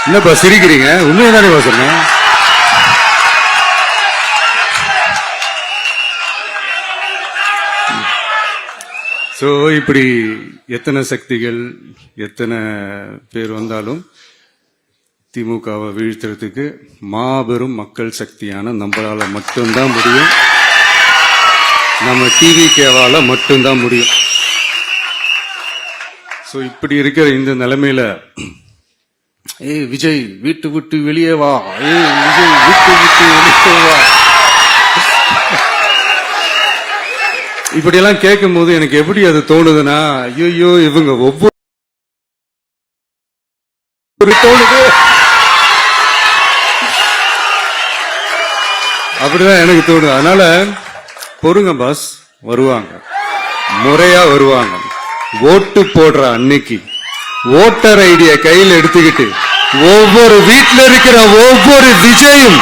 என்னப்பா சிரிக்கிறீங்க? உண்மையதானே சொன்னேன். சோ இப்படி எத்தனை சக்திகள் எத்தனை பேர் வந்தாலும் திமுகவை வீழ்த்துறதுக்கு மாபெரும் மக்கள் சக்தியான நம்மளால மட்டும்தான் முடியும். நம்ம டிவிகேவால மட்டும்தான் முடியும். சோ இப்படி இருக்கிற இந்த நிலைமையில ஏய் விஜய் வீட்டு விட்டு வெளியே வா, ஏய் விஜய் வீட்டு விட்டு வெளியே வா, இப்படியெல்லாம் கேட்கும் போது எனக்கு எப்படி அது தோணுதுன்னா, ஐயோ இவங்க ஒவ்வொரு தோணுது அப்படிதான் எனக்கு தோணுது. அதனால பொறுங்க பாஸ், வருவாங்க, முறையா வருவாங்க. ஓட்டு போடுற அன்னைக்கு ஓட்டர் ஐடிய கையில் எடுத்துக்கிட்டு ஒவ்வொரு வீட்டில் இருக்கிற ஒவ்வொரு விஜயும்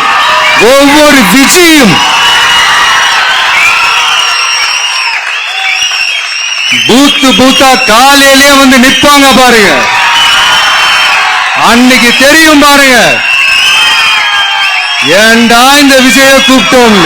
பூத்தா காலையிலே வந்து நிப்பாங்க பாருங்க. அன்னைக்கு தெரியும் பாருங்க, ஏண்டா இந்த விஜய கூப்பிட்டோம்.